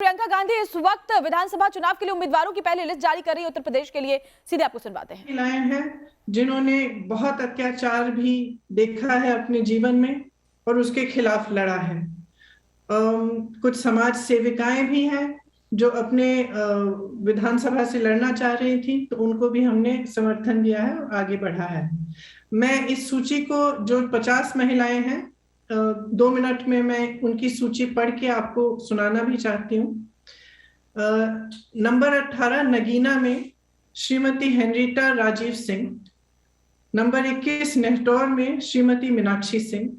प्रियंका गांधी इस वक्त विधानसभा चुनाव के लिए उम्मीदवारों की पहली लिस्ट जारी कर रही है उत्तर प्रदेश के लिए। सीधे आपको सुनवाते हैं। महिलाएं हैं जिन्होंने बहुत अत्याचार भी देखा है अपने जीवन में और उसके खिलाफ लड़ा है। कुछ समाज सेविकाएं भी हैं जो अपने विधानसभा से लड़ना चाह रही थी, तो उनको भी हमने समर्थन दिया है और आगे बढ़ा है। मैं इस सूची को, जो 50 महिलाएं हैं, 2 मिनट में मैं उनकी सूची पढ़ के आपको सुनाना भी चाहती हूँ। नंबर 18 नगीना में श्रीमती हेनरीटा राजीव सिंह। नंबर 21 नेहटौर में श्रीमती मीनाक्षी सिंह।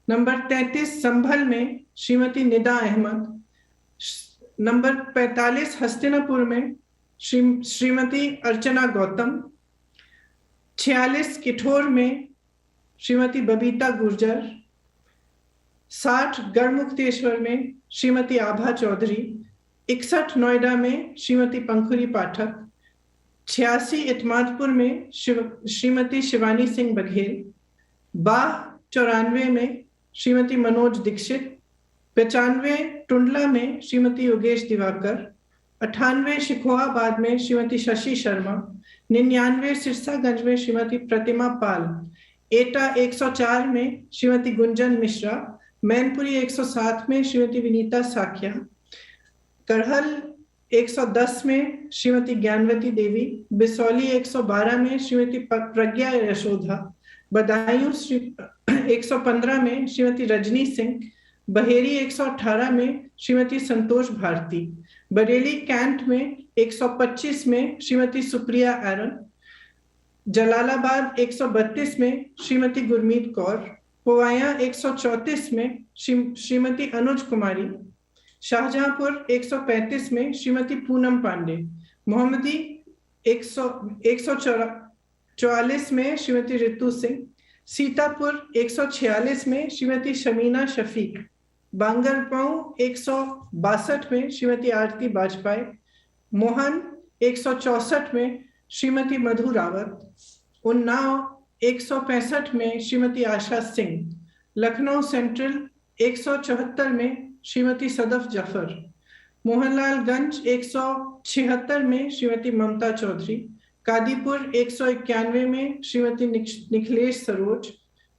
नंबर 33 संभल में श्रीमती निदा अहमद। नंबर 45 हस्तिनापुर में श्रीमती अर्चना गौतम। 46 किठौर में श्रीमती बबीता गुर्जर। 60 गढ़मुक्तेश्वर में श्रीमती आभा चौधरी। 61 नोएडा में श्रीमती पंखुरी पाठक। 86 इतमादपुर में श्रीमती शिवानी सिंह बघेल। 94 में श्रीमती मनोज दीक्षित। 95 टुंडला में श्रीमती योगेश दिवाकर। 98 शिकोहाबाद में श्रीमती शशि शर्मा। 99 सिरसागंज में श्रीमती प्रतिमा पाल। एटा 104 में श्रीमती गुंजन मिश्रा। मैनपुरी 107 में श्रीमती विनीता साखिया। करहल 110 में श्रीमती ज्ञानवती देवी। बिसौली 112 में श्रीमती प्रज्ञा यशोधा। बदायूं 115 में श्रीमती रजनी सिंह। बहेरी 118 में श्रीमती संतोष भारती। बरेली कैंट में 125 में श्रीमती सुप्रिया एरन। जलालाबाद 132 में श्रीमती गुरमीत कौर। पोवाया 134 में श्रीमती अनुज कुमारी। शाहजहांपुर 135 में श्रीमती पूनम पांडे। मोहम्मदी 144 में श्रीमती रितु सिंह। सीतापुर 146 में श्रीमती शमीना शफीक। बांगरगांव 162 में श्रीमती आरती बाजपेयी। मोहन 164 में श्रीमती मधु रावत। उन्नाव 165 में श्रीमती आशा सिंह। लखनऊ सेंट्रल 174 में श्रीमती सदफ जफर। मोहनलालगंज 176 में श्रीमती ममता चौधरी। कादीपुर 191 में श्रीमती निखिलेश सरोज।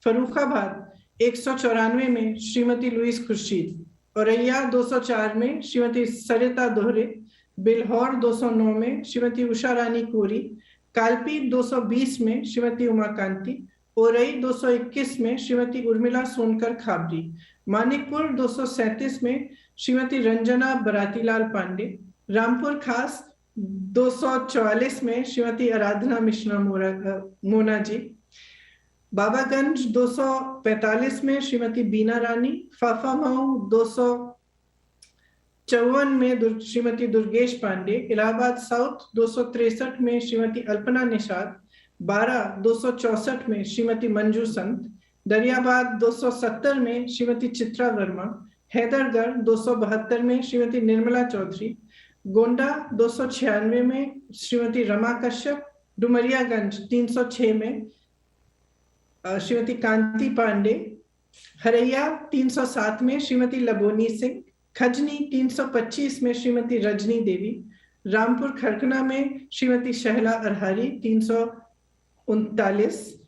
फरुखाबाद 194 में श्रीमती लुईस खुर्शीद। औरैया 204 में श्रीमती सरिता दोहरे। बिल्हौर 209 में श्रीमती उषा रानी कोरी। कालपी 220 में श्रीमती उमाकांति। ओरई 221 में श्रीमती उर्मिला सोनकर खाबरी। मानिकपुर 237 में श्रीमती रंजना बरातीलाल पांडे। रामपुर खास 244 में श्रीमती आराधना मिश्रा मोना जी। बाबागंज 245 में श्रीमती बीना रानी। फाफामऊ 254 में श्रीमती दुर्गेश पांडे। इलाहाबाद साउथ 263 में श्रीमती अल्पना निषाद। 264 में श्रीमती मंजू संत। दरियाबाद 270 में श्रीमती चित्रा वर्मा। हैदरगढ़ 272 में श्रीमती निर्मला चौधरी। गोंडा 296 में श्रीमती रमा कश्यप। डुमरियागंज 306 में श्रीमती कांति पांडे। हरैया 307 में श्रीमती लबोनी सिंह। खजनी 325 में श्रीमती रजनी देवी। रामपुर खरकना में श्रीमती शहला अरहारी 339।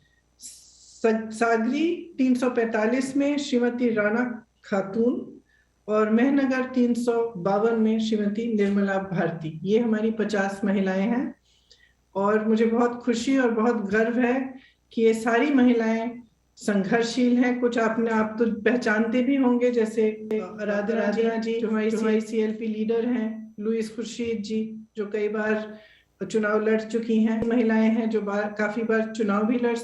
सागरी 345 में श्रीमती राणा खातून और मेहनगर 352 में श्रीमती निर्मला भारती। ये हमारी 50 महिलाएं हैं और मुझे बहुत खुशी और बहुत गर्व है कि ये सारी महिलाएं संघर्षशील हैं। कुछ आपने आप तो पहचानते भी होंगे, जैसे आराधना जी जो हमारी CLP लीडर हैं। लुईस खुर्शीद जी जो कई बार चुनाव लड़ चुकी हैं। महिलाएं हैं जो काफी बार चुनाव भी लड़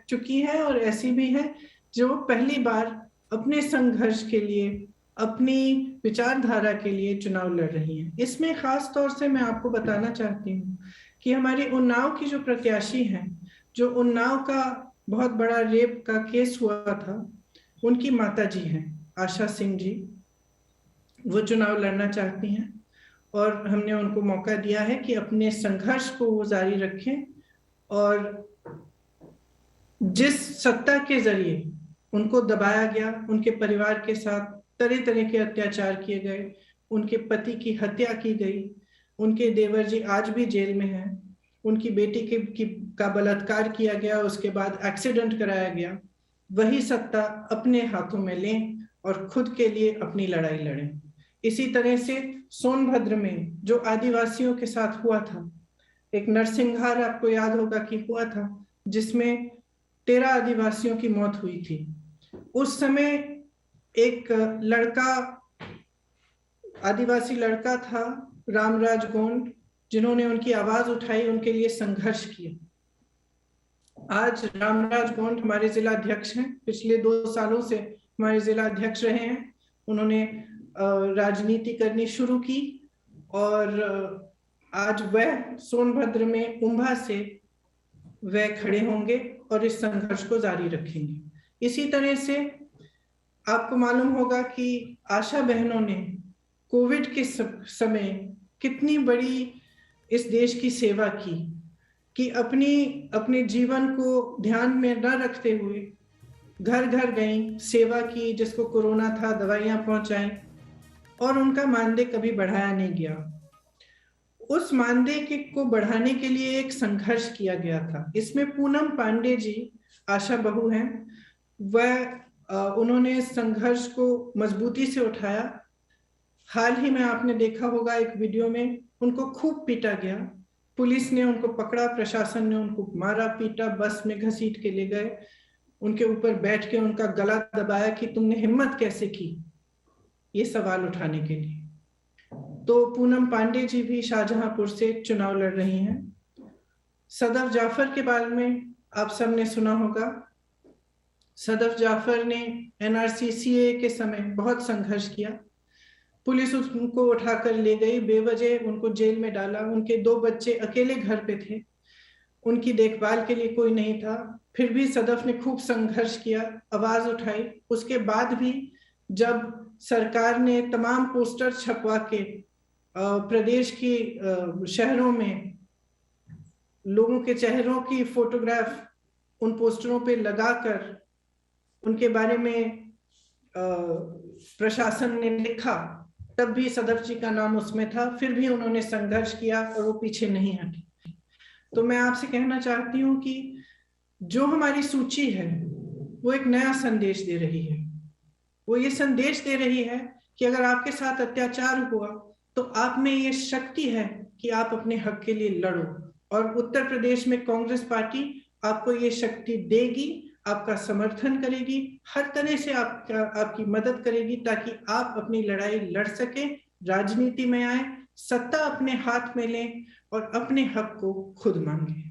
चुकी हैं और ऐसी भी हैं जो पहली बार अपने संघर्ष के लिए, अपनी विचारधारा के लिए चुनाव लड़ रही हैं। इसमें खास तौर से मैं आपको बताना चाहती हूँ कि हमारी उन्नाव की जो प्रत्याशी हैं, जो उन्नाव का बहुत बड़ा रेप का केस हुआ था, उनकी माता जी हैं आशा सिंह जी। वो चुनाव लड़ना चाहती हैं और हमने उनको मौका दिया है कि अपने संघर्ष को वो जारी रखें और जिस सत्ता के जरिए उनको दबाया गया, उनके परिवार के साथ तरह तरह के अत्याचार किए गए, उनके पति की हत्या की गई, उनके देवर जी आज भी जेल में हैं, उनकी बेटी का बलात्कार किया गया, उसके बाद एक्सीडेंट कराया गया, वही सत्ता अपने हाथों में लें और खुद के लिए अपनी लड़ाई लड़ें। इसी तरह से सोनभद्र में जो आदिवासियों के साथ हुआ था, एक नरसिंहार आपको याद होगा कि हुआ था, जिसमें 13 आदिवासियों की मौत हुई थी। उस समय एक लड़का, आदिवासी लड़का था रामराज गोंड, जिन्होंने उनकी आवाज उठाई, उनके लिए संघर्ष किया। आज रामराज गोंड हमारे जिला अध्यक्ष हैं, पिछले 2 सालों से हमारे जिला अध्यक्ष रहे हैं। उन्होंने राजनीति करनी शुरू की और आज वह सोनभद्र में उम्भा से वह खड़े होंगे और इस संघर्ष को जारी रखेंगे। इसी तरह से आपको मालूम होगा कि आशा बहनों ने कोविड के समय कितनी बड़ी इस देश की सेवा की, कि अपने जीवन को ध्यान में न रखते हुए घर घर गई, सेवा की, जिसको कोरोना था दवाइयां पहुंचाई और उनका मानदेय कभी बढ़ाया नहीं गया। उस मानदेय को बढ़ाने के लिए एक संघर्ष किया गया था। इसमें पूनम पांडे जी आशा बहू हैं, वह उन्होंने संघर्ष को मजबूती से उठाया। हाल ही में आपने देखा होगा एक वीडियो में उनको खूब पीटा गया, पुलिस ने उनको पकड़ा, प्रशासन ने उनको मारा पीटा, बस में घसीट के ले गए, उनके ऊपर बैठ के उनका गला दबाया कि तुमने हिम्मत कैसे की ये सवाल उठाने के लिए। तो पूनम पांडे जी भी शाहजहांपुर से चुनाव लड़ रही हैं। सदफ जाफर के बारे में आप सबने सुना होगा। सदफ जाफर ने एनआरसी सीए के समय बहुत संघर्ष किया, पुलिस उनको उठाकर ले गई, बेवजह उनको जेल में डाला। उनके 2 बच्चे अकेले घर पे थे, उनकी देखभाल के लिए कोई नहीं था, फिर भी सदफ ने खूब संघर्ष किया, आवाज उठाई। उसके बाद भी जब सरकार ने तमाम पोस्टर छपवा के प्रदेश की शहरों में लोगों के चेहरों की फोटोग्राफ उन पोस्टरों पे लगाकर उनके बारे में प्रशासन ने लिखा, तब भी सदफ जी का नाम उसमें था, फिर भी उन्होंने संघर्ष किया और वो पीछे नहीं हटे। तो मैं आपसे कहना चाहती हूँ कि जो हमारी सूची है वो एक नया संदेश दे रही है। वो ये संदेश दे रही है कि अगर आपके साथ अत्याचार हुआ तो आप में ये शक्ति है कि आप अपने हक के लिए लड़ो, और उत्तर प्रदेश में कांग्रेस पार्टी आपको ये शक्ति देगी, आपका समर्थन करेगी, हर तरह से आपकी मदद करेगी ताकि आप अपनी लड़ाई लड़ सके, राजनीति में आए, सत्ता अपने हाथ में लें और अपने हक को खुद मांगे।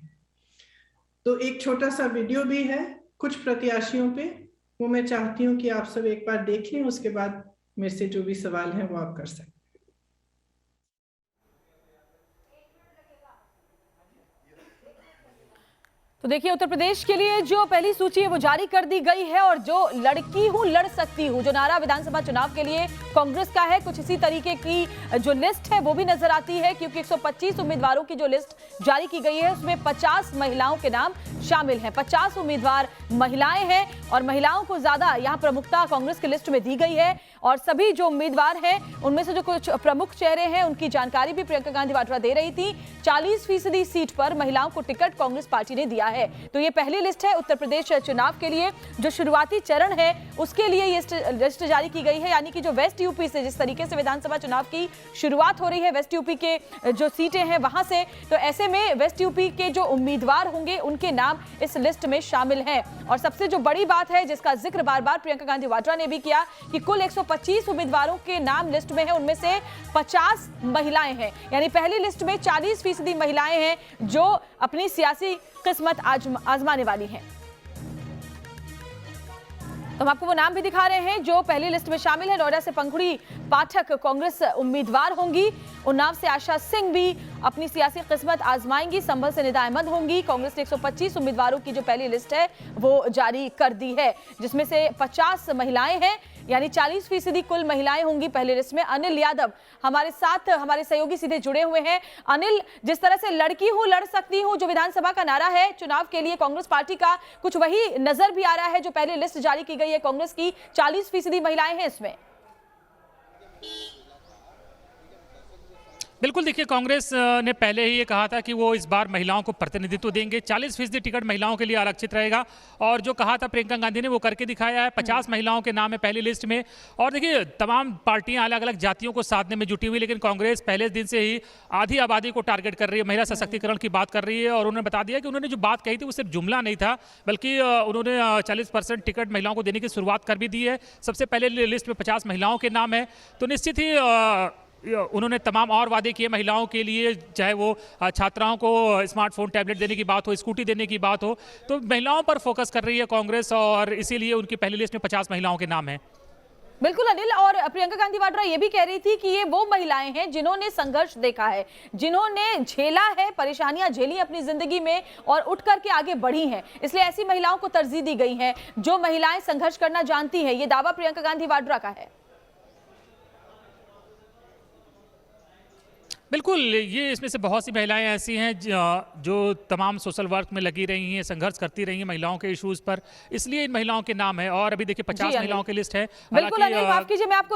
तो एक छोटा सा वीडियो भी है कुछ प्रत्याशियों पे, वो मैं चाहती हूँ कि आप सब एक बार देख लें, उसके बाद मेरे से जो भी सवाल हैं वो आप कर सकते हैं। तो देखिए, उत्तर प्रदेश के लिए जो पहली सूची है वो जारी कर दी गई है और जो लड़की हूं लड़ सकती हूं, जो नारा विधानसभा चुनाव के लिए कांग्रेस का है, कुछ इसी तरीके की जो लिस्ट है वो भी नजर आती है, क्योंकि 125 उम्मीदवारों की जो लिस्ट जारी की गई है उसमें 50 महिलाओं के नाम शामिल हैं। 50 उम्मीदवार महिलाएं हैं और महिलाओं को ज्यादा यहां प्रमुखता कांग्रेस की लिस्ट में दी गई है। और सभी जो उम्मीदवार हैं उनमें से जो कुछ प्रमुख चेहरे हैं उनकी जानकारी भी प्रियंका गांधी वाड्रा दे रही थी। 40% सीट पर महिलाओं को टिकट कांग्रेस पार्टी ने दिया है। तो ये पहली लिस्ट है उत्तर प्रदेश चुनाव के लिए, जो शुरुआती चरण है उसके लिए ये लिस्ट जारी की गई है। यानी कि जो वेस्ट यूपी से जिस तरीके से विधानसभा चुनाव की शुरुआत हो रही है, वेस्ट यूपी के जो सीटें हैं वहां से, तो ऐसे में वेस्ट यूपी के जो उम्मीदवार होंगे उनके नाम इस लिस्ट में शामिल हैं। और सबसे जो बड़ी बात है जिसका जिक्र बार बार प्रियंका गांधी वाड्रा ने भी किया कि कुल 125 उम्मीदवारों के नाम लिस्ट में है, उनमें से 50 महिलाएं हैं। यानी पहली लिस्ट में 40% महिलाएं हैं जो अपनी सियासी किस्मत आजमाने वाली हैं। तो हम आपको वो नाम भी दिखा रहे हैं जो पहली लिस्ट में शामिल है। नोएडा से पंखुड़ी पाठक कांग्रेस उम्मीदवार होंगी। उन्नाव से आशा सिंह भी अपनी सियासी किस्मत आजमाएंगी। संभल से निदा अहमद होंगी। कांग्रेस ने 125 उम्मीदवारों की जो पहली लिस्ट है वो जारी कर दी है, जिसमें से 50 महिलाएं हैं, यानी 40% कुल महिलाएं होंगी पहली लिस्ट में। अनिल यादव हमारे साथ, हमारे सहयोगी सीधे जुड़े हुए हैं। अनिल, जिस तरह से लड़की हूं लड़ सकती हूं जो विधानसभा का नारा है चुनाव के लिए कांग्रेस पार्टी का, कुछ वही नजर भी आ रहा है जो पहली लिस्ट जारी की गई है कांग्रेस की। 40% महिलाएं हैं इसमें। बिल्कुल, देखिए कांग्रेस ने पहले ही ये कहा था कि वो इस बार महिलाओं को प्रतिनिधित्व देंगे, 40% टिकट महिलाओं के लिए आरक्षित रहेगा और जो कहा था प्रियंका गांधी ने वो करके दिखाया है। 50 महिलाओं के नाम है पहली लिस्ट में। और देखिए तमाम पार्टियां अलग अलग जातियों को साधने में जुटी हुई, लेकिन कांग्रेस पहले दिन से ही आधी आबादी को टारगेट कर रही है, महिला सशक्तिकरण की बात कर रही है। और उन्होंने बता दिया कि उन्होंने जो बात कही थी वो सिर्फ जुमला नहीं था, बल्कि उन्होंने 40% टिकट महिलाओं को देने की शुरुआत कर भी दी है। सबसे पहले लिस्ट में 50 महिलाओं के नाम है, तो निश्चित ही उन्होंने तमाम और वादे किए महिलाओं के लिए, चाहे वो छात्राओं को स्मार्टफोन टैबलेट देने की बात हो, स्कूटी देने की बात हो, तो महिलाओं पर फोकस कर रही है कांग्रेस और इसीलिए उनकी पहली लिस्ट में 50 महिलाओं के नाम हैं। बिल्कुल अनिल, और प्रियंका गांधी वाड्रा ये भी कह रही थी कि ये वो महिलाएं हैं जिन्होंने संघर्ष देखा है, जिन्होंने झेला है, परेशानियां झेली अपनी जिंदगी में और उठ करके आगे बढ़ी हैं, इसलिए ऐसी महिलाओं को तरजीह दी गई है जो महिलाएं संघर्ष करना जानती हैं। ये दावा प्रियंका गांधी वाड्रा का है। बिल्कुल, ये इसमें से बहुत सी महिलाएं ऐसी हैं जो तमाम सोशल वर्क में लगी रही हैं, संघर्ष करती रही हैं महिलाओं के इश्यूज पर, इसलिए इन महिलाओं के नाम है। और अभी देखिए 50 महिलाओं की लिस्ट है। बिल्कुल अनिल, माफ कीजिए, मैं आपको